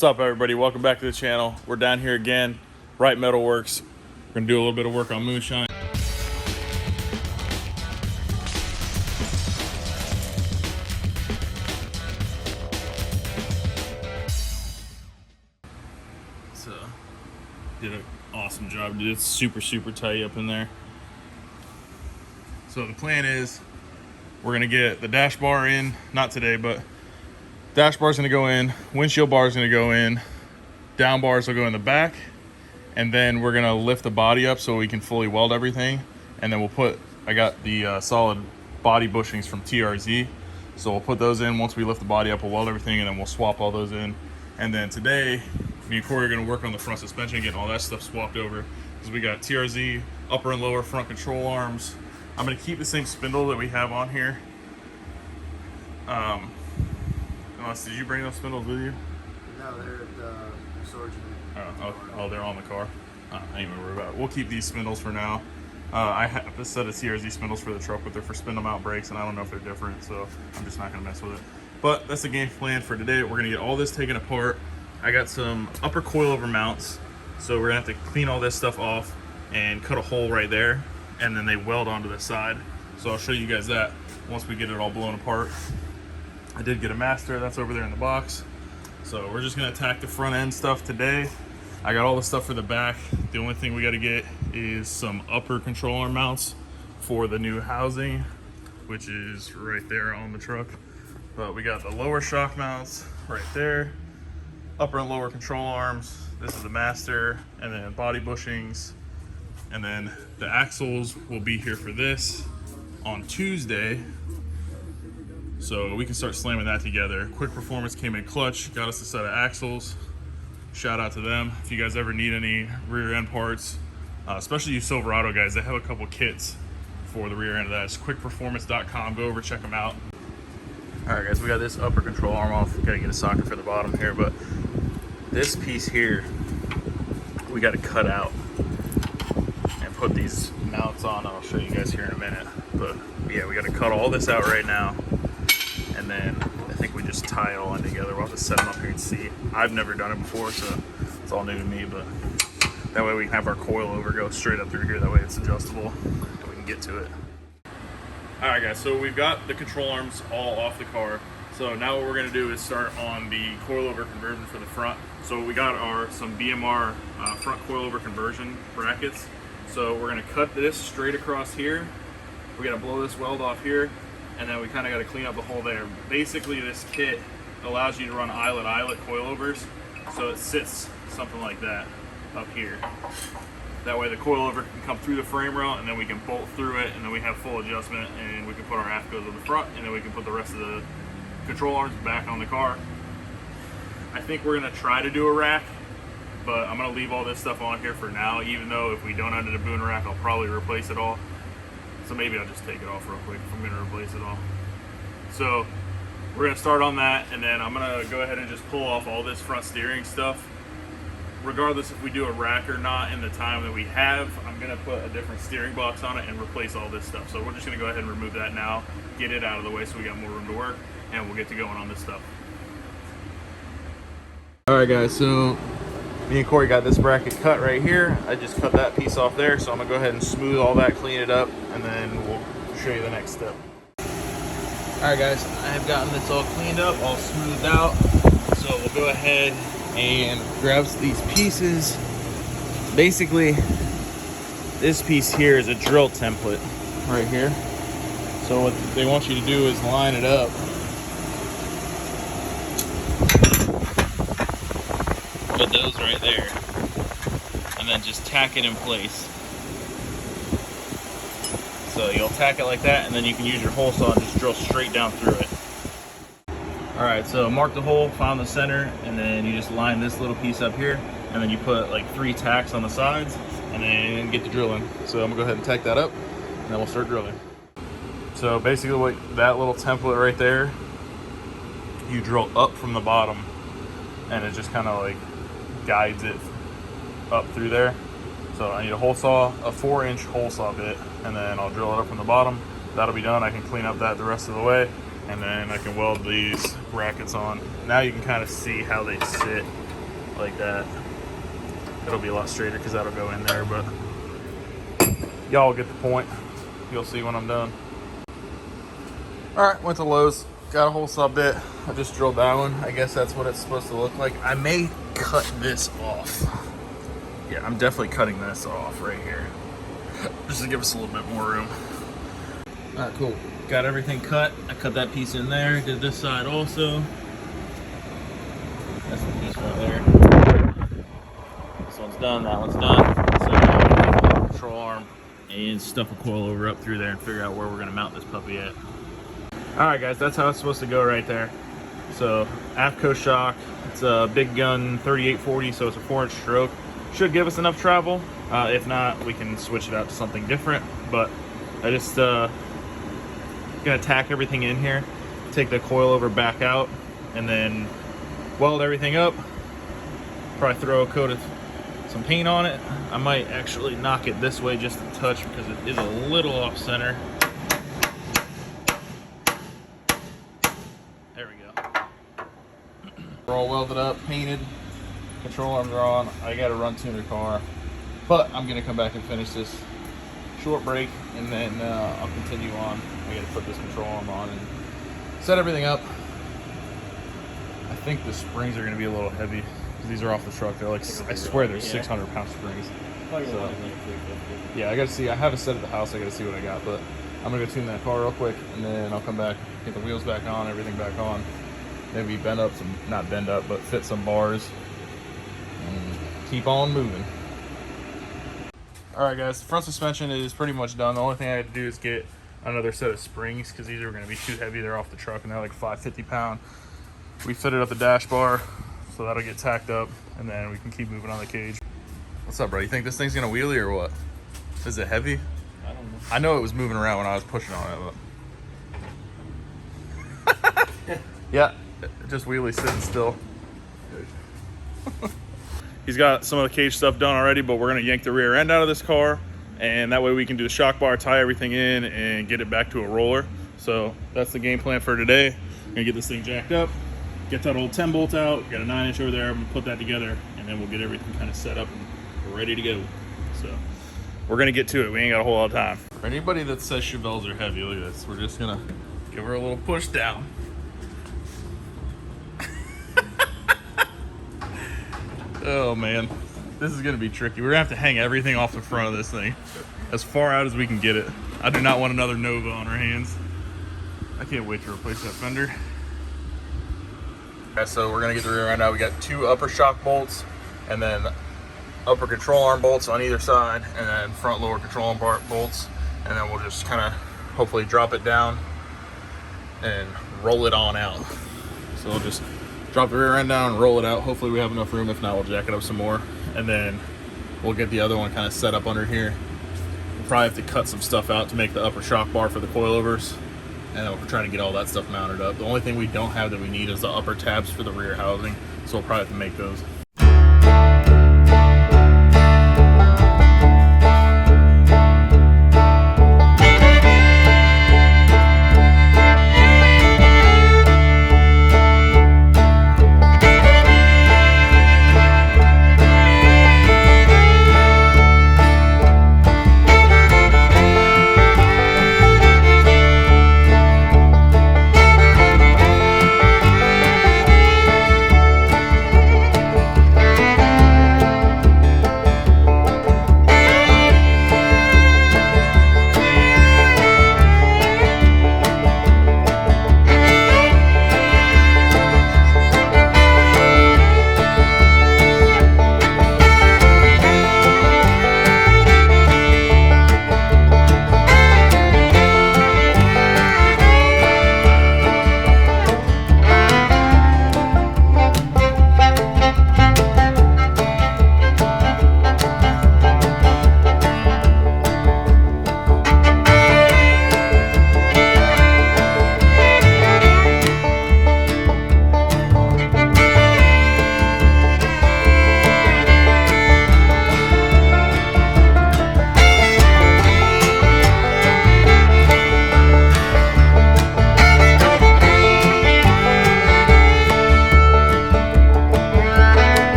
What's up, everybody? Welcome back to the channel. We're down here again, Wright Metalworks. We're gonna do a little bit of work on Moonshine. So, did an awesome job, dude. It's super tight up in there. So the plan is, we're gonna get the dash bar in, not today, but dash bar's gonna go in, windshield bar's gonna go in, down bars will go in the back, and then we're gonna lift the body up so we can fully weld everything. And then we'll put, I got the solid body bushings from TRZ, so we'll put those in. Once we lift the body up, we'll weld everything, and then we'll swap all those in. And then today, me and Corey are gonna work on the front suspension, getting all that stuff swapped over, because we got TRZ, upper and lower front control arms. I'm gonna keep the same spindle that we have on here. Unless, did you bring those spindles with you? No, they're at the storage unit. Oh, they're on the car. I ain't even worry about it. We'll keep these spindles for now. I have a set of TRZ spindles for the truck, but they're for spindle mount brakes, and I don't know if they're different, so I'm just not gonna mess with it. But that's the game plan for today. We're gonna get all this taken apart. I got some upper coilover mounts, so we're gonna have to clean all this stuff off and cut a hole right there, and then they weld onto the side. So I'll show you guys that once we get it all blown apart. I did get a master, that's over there in the box. So we're just gonna attack the front end stuff today. I got all the stuff for the back. The only thing we gotta get is some upper control arm mounts for the new housing, which is right there on the truck. But we got the lower shock mounts right there, upper and lower control arms. This is the master, and then body bushings. And then the axles will be here for this on Tuesday. So we can start slamming that together. Quick Performance came in clutch, got us a set of axles. Shout out to them. If you guys ever need any rear end parts, especially you Silverado guys, they have a couple kits for the rear end of that. It's quickperformance.com. Go over, check them out. All right, guys, we got this upper control arm off. We gotta get a socket for the bottom here, but this piece here, we gotta cut out and put these mounts on. I'll show you guys here in a minute. But yeah, we gotta cut all this out right now. And then I think we just tie it all in together. We'll have to set them up here and see. I've never done it before, so it's all new to me, but that way we can have our coil over go straight up through here. That way it's adjustable and we can get to it. All right, guys, so we've got the control arms all off the car. So now what we're gonna do is start on the coilover conversion for the front. So we got some BMR front coilover conversion brackets. So we're gonna cut this straight across here. We gotta blow this weld off here, and then we kind of got to clean up the hole there. Basically, this kit allows you to run eyelet coilovers, so it sits something like that up here. That way the coilover can come through the frame rail, and then we can bolt through it, and then we have full adjustment, and we can put our AFCOs on the front, and then we can put the rest of the control arms back on the car. I think we're gonna try to do a rack, but I'm gonna leave all this stuff on here for now, even though if we don't end up doing a rack, I'll probably replace it all. So maybe I'll just take it off real quick if I'm gonna replace it all. So we're gonna start on that, and then I'm gonna go ahead and just pull off all this front steering stuff. Regardless if we do a rack or not in the time that we have, I'm gonna put a different steering box on it and replace all this stuff. So we're just gonna go ahead and remove that now, get it out of the way so we got more room to work, and we'll get to going on this stuff. All right, guys, so me and Corey got this bracket cut right here. I just cut that piece off there, so I'm gonna go ahead and smooth all that, clean it up, and then we'll show you the next step. All right, guys, I have gotten this all cleaned up, all smoothed out. So we'll go ahead and grab these pieces. Basically, this piece here is a drill template right here. So what they want you to do is line it up. Put those right there, and then just tack it in place. So you'll tack it like that, and then you can use your hole saw and just drill straight down through it. All right, so mark the hole, find the center, and then you just line this little piece up here, and then you put like 3 tacks on the sides, and then get the drilling. So I'm gonna go ahead and tack that up, and then we'll start drilling. So basically what that little template right there, you drill up from the bottom, and it just kind of like guides it up through there. So I need a hole saw, a 4-inch hole saw bit, and then I'll drill it up from the bottom. That'll be done. I can clean up that the rest of the way, and then I can weld these brackets on. Now you can kind of see how they sit like that. It'll be a lot straighter because that'll go in there, but y'all get the point. You'll see when I'm done. All right, went to Lowe's, got a whole sub bit. I just drilled that one. I guess that's what it's supposed to look like. I may cut this off. Yeah, I'm definitely cutting this off right here, just to give us a little bit more room. All right, cool. Got everything cut. I cut that piece in there. Did this side also. That's the piece right there. This one's done. That one's done. So now we can get the control arm and stuff a coilover up through there and figure out where we're gonna mount this puppy at. All right, guys, that's how it's supposed to go right there. So AFCO shock. It's a big gun 3840, so it's a 4-inch stroke. Should give us enough travel. If not, we can switch it out to something different. But I just gonna tack everything in here, take the coilover back out, and then weld everything up. Probably throw a coat of some paint on it. I might actually knock it this way just a touch because it is a little off center. There we go. We're all welded up, painted, control arms are on. I gotta run tuner car, but I'm gonna come back and finish this short break, and then I'll continue on. I gotta put this control arm on and set everything up. I think the springs are gonna be a little heavy because these are off the truck. They're like, I swear they're 600-pound springs. So, yeah, I gotta see. I have a set at the house. I gotta see what I got, but I'm gonna go tune that car real quick, and then I'll come back, get the wheels back on, everything back on. Maybe bend up some, not bend up, but fit some bars, and keep on moving. All right, guys, the front suspension is pretty much done. The only thing I had to do is get another set of springs because these are going to be too heavy. They're off the truck and they're like 550-pound. We fitted up the dash bar, so that'll get tacked up, and then we can keep moving on the cage. What's up, bro? You think this thing's gonna wheelie or what? Is it heavy? I don't know. I know it was moving around when I was pushing on it, but yeah, just wheelie sitting still. He's got some of the cage stuff done already, but we're gonna yank the rear end out of this car, and that way we can do the shock bar, tie everything in, and get it back to a roller. So that's the game plan for today. We're gonna get this thing jacked up, get that old 10 bolt out, got a 9-inch over there, I'm gonna put that together, and then we'll get everything kind of set up and we're ready to go. So we're gonna get to it. We ain't got a whole lot of time. For anybody that says Chevelles are heavy, look at this. We're just gonna give her a little push down. Oh man, this is gonna be tricky. We're gonna have to hang everything off the front of this thing as far out as we can get it. I do not want another Nova on our hands. I can't wait to replace that fender. Okay, so we're gonna get the rear end out. We got 2 upper shock bolts, and then upper control arm bolts on either side, and then front lower control arm bolts, and then we'll just kind of hopefully drop it down and roll it on out. So we'll just drop the rear end down and roll it out. Hopefully we have enough room. If not, we'll jack it up some more, and then we'll get the other one kind of set up under here. We'll probably have to cut some stuff out to make the upper shock bar for the coilovers, and then we're trying to get all that stuff mounted up. The only thing we don't have that we need is the upper tabs for the rear housing, so we'll probably have to make those.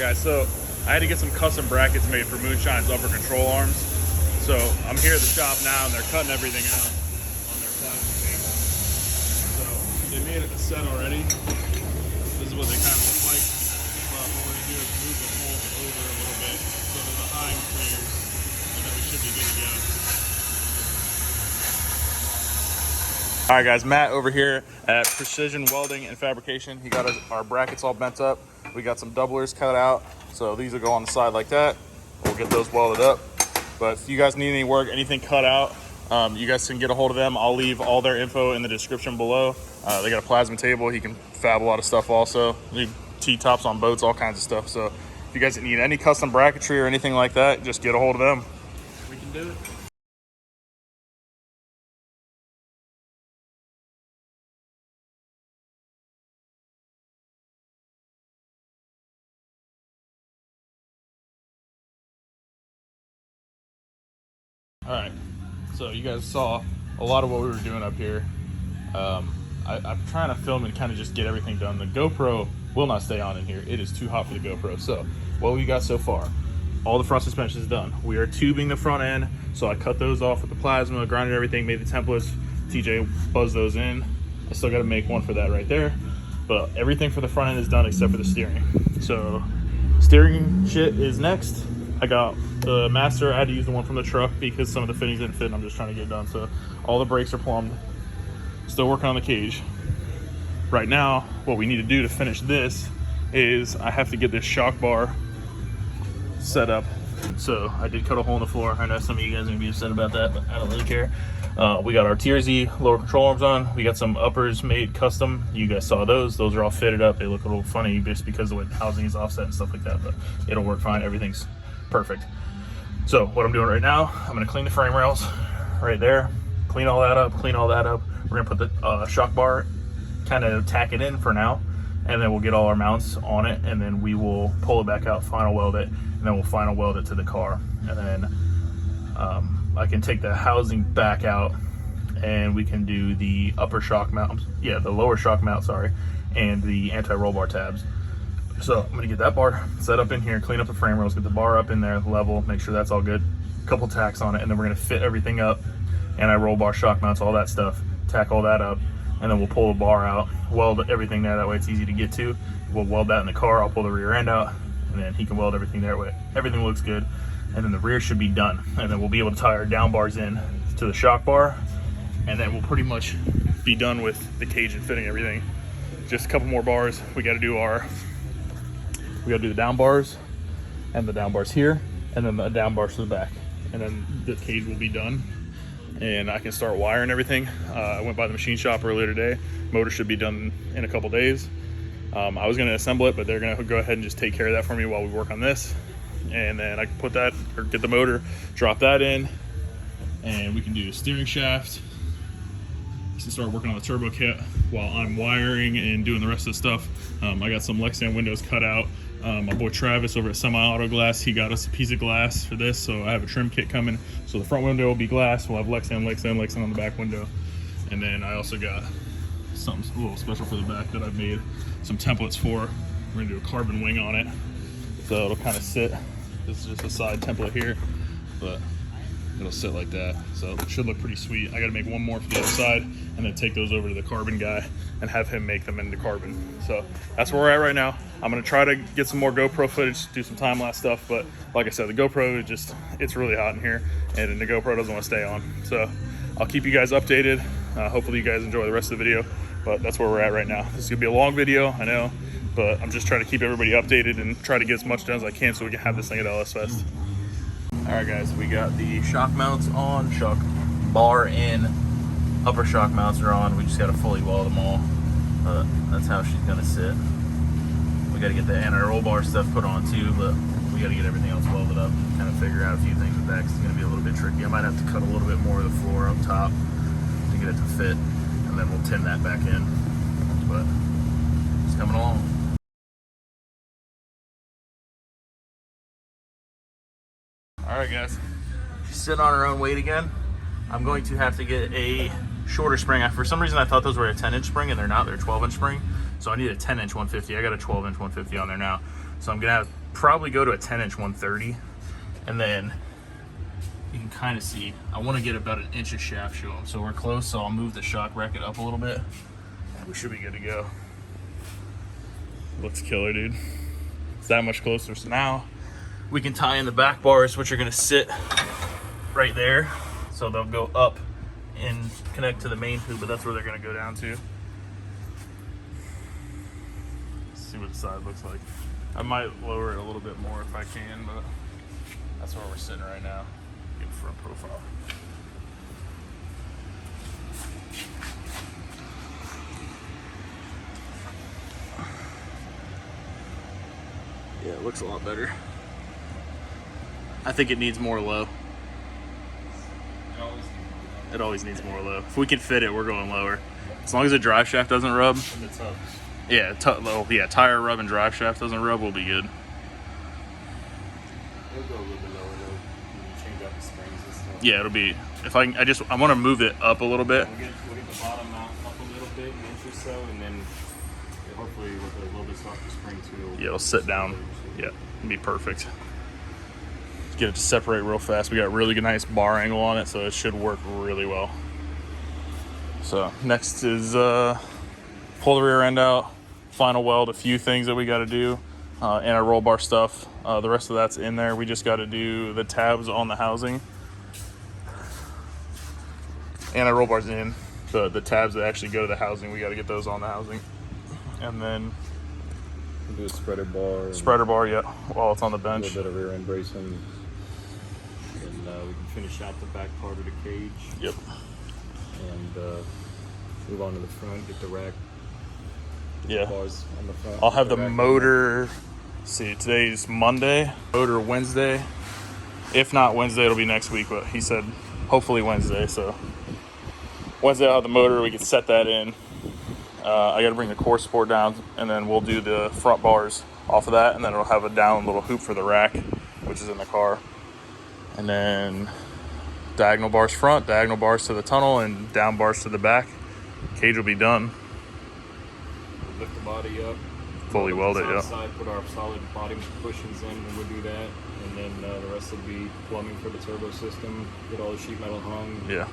guys, so I had to get some custom brackets made for Moonshine's upper control arms. So I'm here at the shop now and they're cutting everything out on their plastic table. So they made a set already. This is what they kind of look like. But what we're gonna do is move the holes over a little bit so that the behind clears, and then we should be good to go. All right, guys, Matt over here at Precision Welding and Fabrication. He got our brackets all bent up. We got some doublers cut out. So these will go on the side like that. We'll get those welded up. But if you guys need any work, anything cut out, you guys can get a hold of them. I'll leave all their info in the description below. They got a plasma table. He can fab a lot of stuff also. Leave T-tops on boats, all kinds of stuff. So if you guys need any custom bracketry or anything like that, just get a hold of them. We can do it. All right, so you guys saw a lot of what we were doing up here. I'm trying to film and kind of just get everything done. The GoPro will not stay on in here. It is too hot for the GoPro. So what we got so far, all the front suspension is done. We are tubing the front end. So I cut those off with the plasma, grinded everything, made the templates. TJ buzzed those in. I still got to make one for that right there. But everything for the front end is done except for the steering. So steering shit is next. I got the master. I had to use the one from the truck because some of the fittings didn't fit and I'm just trying to get it done. So all the brakes are plumbed. Still working on the cage. Right now, what we need to do to finish this is I have to get this shock bar set up. So I did cut a hole in the floor. I know some of you guys are gonna be upset about that, but I don't really care. We got our TRZ lower control arms on. We got some uppers made custom. You guys saw those. Those are all fitted up. They look a little funny just because the way the housing is offset and stuff like that, but it'll work fine. Everything's perfect. So what I'm doing right now, I'm gonna clean the frame rails right there, clean all that up, clean all that up. We're gonna put the shock bar, kind of tack it in for now, and then we'll get all our mounts on it, and then we will pull it back out, final weld it, and then we'll final weld it to the car. And then I can take the housing back out and we can do the upper shock mount, yeah, the lower shock mount, sorry, and the anti-roll bar tabs. So I'm gonna get that bar set up in here, clean up the frame rails, get the bar up in there, level, make sure that's all good. A couple tacks on it, and then we're gonna fit everything up, anti-roll bar, shock mounts, all that stuff, tack all that up, and then we'll pull the bar out, weld everything there, that way it's easy to get to. We'll weld that in the car, I'll pull the rear end out, and then he can weld everything there. Way everything looks good, and then the rear should be done, and then we'll be able to tie our down bars in to the shock bar, and then we'll pretty much be done with the cage and fitting everything. Just a couple more bars. We got to do the down bars, and the down bars here, and then the down bars to the back, and then the cage will be done, and I can start wiring everything. I went by the machine shop earlier today. Motor should be done in a couple days. I was going to assemble it, but they're going to go ahead and just take care of that for me while we work on this, and then I can put that, or get the motor, drop that in, and we can do a steering shaft. To start working on the turbo kit while I'm wiring and doing the rest of the stuff. I got some Lexan windows cut out. My boy Travis over at Semi Auto Glass, he got us a piece of glass for this, so I have a trim kit coming. So the front window will be glass. We'll have Lexan on the back window, and then I also got something a little special for the back that I've made some templates for. We're gonna do a carbon wing on it, so it'll kind of sit. This is just a side template here, but it'll sit like that, so it should look pretty sweet. I gotta make one more for the other side and then take those over to the carbon guy and have him make them into carbon. So that's where we're at right now. I'm gonna try to get some more GoPro footage, do some time-lapse stuff, but like I said, the GoPro, it's really hot in here, and the GoPro doesn't wanna stay on. So I'll keep you guys updated. Hopefully you guys enjoy the rest of the video, but that's where we're at right now. This is gonna be a long video, I know, but I'm just trying to keep everybody updated and try to get as much done as I can so we can have this thing at LS Fest. All right, guys, we got the shock mounts on, shock bar in, upper shock mounts are on. We just got to fully weld them all. That's how she's gonna sit. We got to get the anti-roll bar stuff put on too, but we got to get everything else welded up. Kind of figure out a few things with that, 'cause it's gonna be a little bit tricky. I might have to cut a little bit more of the floor up top to get it to fit, and then we'll tin that back in. But it's coming along. All right, guys, she's sitting on her own weight again. I'm going to have to get a shorter spring. For some reason, I thought those were a 10-inch spring, and they're not. They're 12-inch spring. So I need a 10-inch 150. I got a 12-inch 150 on there now. So I'm gonna have probably go to a 10-inch 130, and then you can kind of see, I want to get about an inch of shaft show them. So we're close, so I'll move the shock bracket up a little bit. We should be good to go. Looks killer, dude. It's that much closer. So now we can tie in the back bars, which are gonna sit right there. So they'll go up and connect to the main hoop, but that's where they're gonna go down to. Let's see what the side looks like. I might lower it a little bit more if I can, but that's where we're sitting right now. Get front profile. Yeah, it looks a lot better. I think it needs more low. It always needs more low. If we can fit it, we're going lower. As long as the drive shaft doesn't rub. And the tubs. Yeah, tire rub and drive shaft doesn't rub, we'll be good. It'll go a little bit lower though. When you change out the springs and stuff. Yeah, it'll be. If I want to move it up a little bit. We'll get the bottom mount up a little bit, an inch or so, and then hopefully with a little bit softer spring too. Yeah, it'll sit down. Yeah, it'll be perfect. Get it to separate real fast. We got a really good, nice bar angle on it, so it should work really well. So next is pull the rear end out, final weld a few things that we got to do, and our roll bar stuff. The rest of that's in there. We just got to do the tabs on the housing, and our roll bars in. The tabs that actually go to the housing, we got to get those on the housing, and then do a spreader bar. Spreader bar, yeah, while it's on the bench. A little bit of rear end bracing. And we can finish out the back part of the cage. Yep. And move on to the front, get the rack. Yeah. Bars on the front. I'll have the motor, see, today's Monday, motor Wednesday. If not Wednesday, it'll be next week, but he said hopefully Wednesday, so Wednesday I'll have the motor, we can set that in. I got to bring the core support down, and then we'll do the front bars off of that, and then it'll have a down little hoop for the rack, which is in the car. And then diagonal bars front, diagonal bars to the tunnel, and down bars to the back. Cage will be done. We'll lift the body up. Fully weld it, yeah. Outside, put our solid body bushings in, and we'll do that. And then the rest will be plumbing for the turbo system, get all the sheet metal hung, Yeah.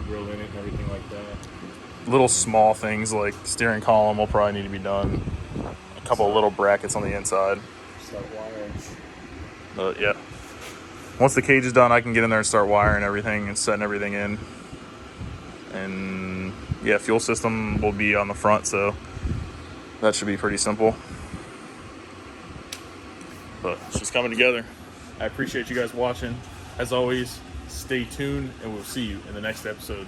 grill in it, and everything like that. Little small things like steering column will probably need to be done. A couple of little brackets on the inside. Start wiring. But yeah. Once the cage is done, I can get in there and start wiring everything and setting everything in. And yeah, fuel system will be on the front, so that should be pretty simple. But it's just coming together. I appreciate you guys watching. As always, stay tuned, and we'll see you in the next episode.